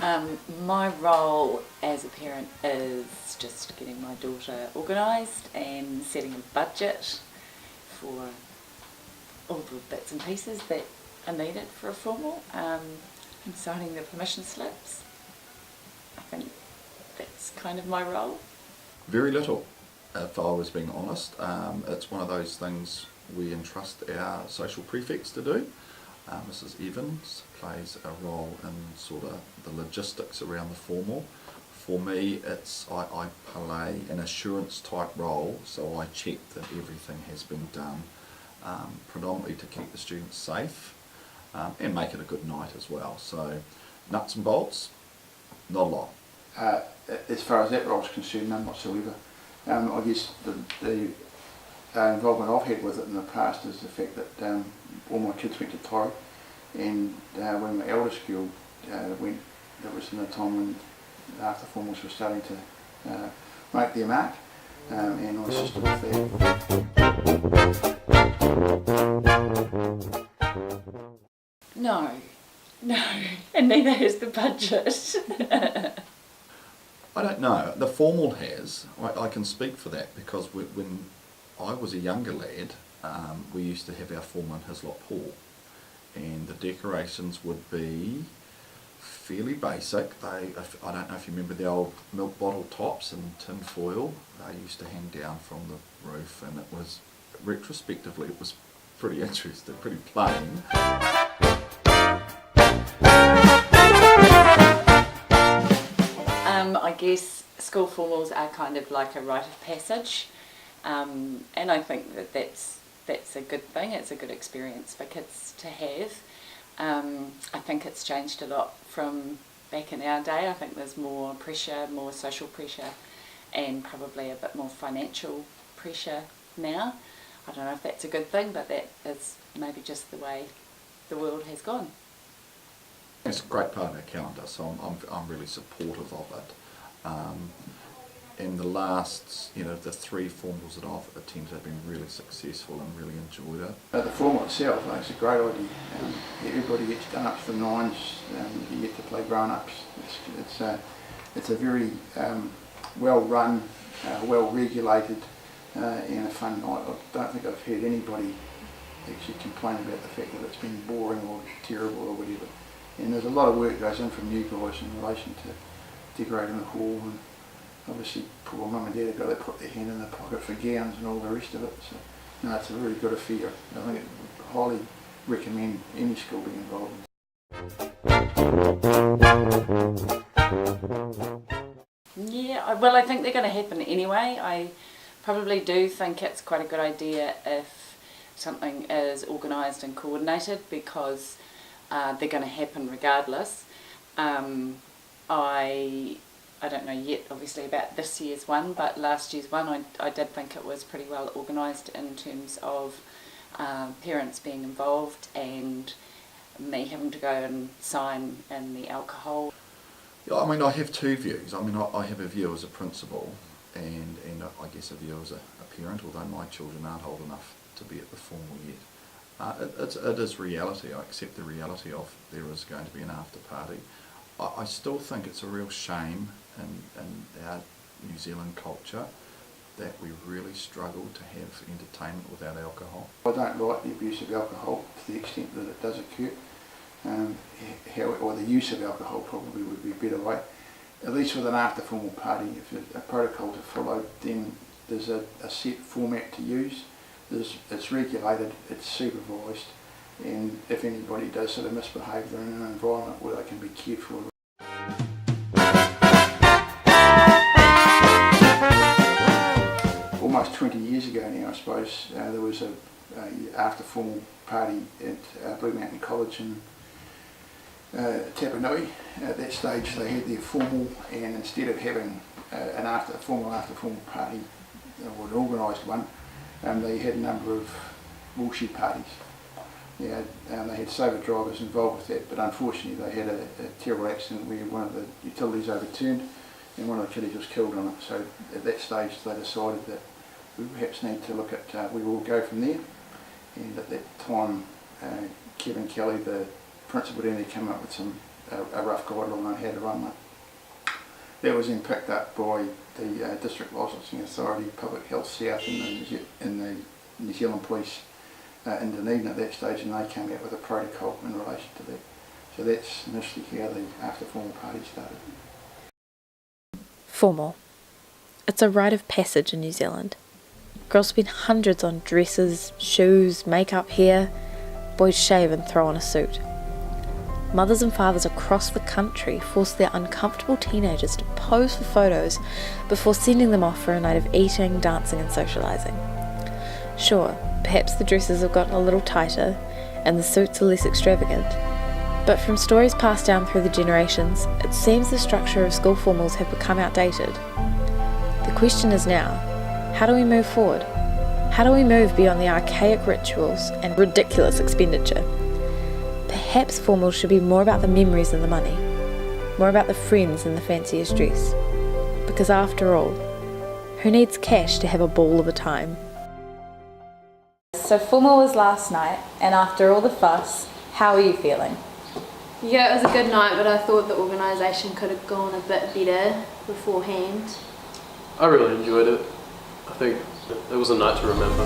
My role as a parent is just getting my daughter organised and setting a budget for all the bits and pieces that are needed for a formal, and signing the permission slips. I think that's kind of my role. Very little, if I was being honest. It's one of those things we entrust our social prefects to do. Mrs. Evans plays a role in sort of the logistics around the formal. For me, I play an assurance type role, so I check that everything has been done, predominantly to keep the students safe and make it a good night as well. So nuts and bolts, not a lot. As far as that role is concerned, none whatsoever. I guess the involvement I've had with it in the past is the fact that all my kids went to Torre, and when my eldest girl went, that was in the time when after formals were starting to make their mark, and I assisted with that. No, and neither has the budget. I don't know. The formal has. I can speak for that because when I was a younger lad, we used to have our formal in Hislop Hall, and the decorations would be fairly basic. I don't know if you remember the old milk bottle tops and tin foil. They used to hang down from the roof, and it was, retrospectively, it was pretty interesting, pretty plain. I guess school formals are kind of like a rite of passage, and I think that that's a good thing. It's a good experience for kids to have. I think it's changed a lot from back in our day. I think there's more pressure, more social pressure, and probably a bit more financial pressure now. I don't know if that's a good thing, but that is maybe just the way the world has gone. It's a great part of our calendar, so I'm really supportive of it. In the last, the 3 formals that I've attended have been really successful and really enjoyed it. The formal itself, it's a great idea. Everybody gets done up to the nines. You get to play grown-ups. It's a very well run, well regulated, and a fun night. I don't think I've heard anybody actually complain about the fact that it's been boring or terrible or whatever. And there's a lot of work goes in from you guys in relation to decorating the hall, and obviously poor mum and dad have got to put their hand in their pocket for gowns and all the rest of it. So no, it's a really good affair. I think I highly recommend any school being involved in. Yeah, well, I think they're going to happen anyway. I probably do think it's quite a good idea if something is organised and coordinated, because they're going to happen regardless. I don't know yet obviously about this year's one, but last year's one I did think it was pretty well organised in terms of parents being involved and me having to go and sign in the alcohol. Yeah, I mean, I have 2 views. I mean, I have a view as a principal and I guess a view as a parent, although my children aren't old enough to be at the formal yet. It is reality. I accept the reality of there is going to be an after party. I still think it's a real shame in our New Zealand culture that we really struggle to have entertainment without alcohol. I don't like the abuse of alcohol to the extent that it does occur, or the use of alcohol probably would be a better way. At least with an after formal party, if there's a protocol to follow, then there's a set format to use. It's regulated, it's supervised, and if anybody does sort of misbehave, they're in an environment where they can be cared for. Almost 20 years ago now, I suppose, there was a after formal party at Blue Mountain College in Tapanui. At that stage they had their formal, and instead of having an after formal party, or an organised one, they had a number of wheelchair parties. Yeah, they had sober drivers involved with that, but unfortunately they had a terrible accident where one of the utilities overturned and one of the kiddies was killed on it. So at that stage they decided that we perhaps need to look at where we'll go from there. And at that time Kevin Kelly, the principal down there, came up with some a rough guideline on how to run one. That was then picked up by the District Licensing Authority, Public Health South and the New Zealand Police in Dunedin at that stage, and they came out with a protocol in relation to that. So that's initially how the after formal party started. Formal. It's a rite of passage in New Zealand. Girls spend hundreds on dresses, shoes, makeup, hair. Boys shave and throw on a suit. Mothers and fathers across the country force their uncomfortable teenagers to pose for photos before sending them off for a night of eating, dancing and socialising. Sure, perhaps the dresses have gotten a little tighter and the suits are less extravagant, but from stories passed down through the generations, it seems the structure of school formals have become outdated. The question is now, how do we move forward? How do we move beyond the archaic rituals and ridiculous expenditure? Perhaps formals should be more about the memories than the money, more about the friends than the fanciest dress. Because after all, who needs cash to have a ball of a time? So formal was last night, and after all the fuss, how are you feeling? Yeah, it was a good night, but I thought the organisation could have gone a bit better beforehand. I really enjoyed it. I think it was a night to remember.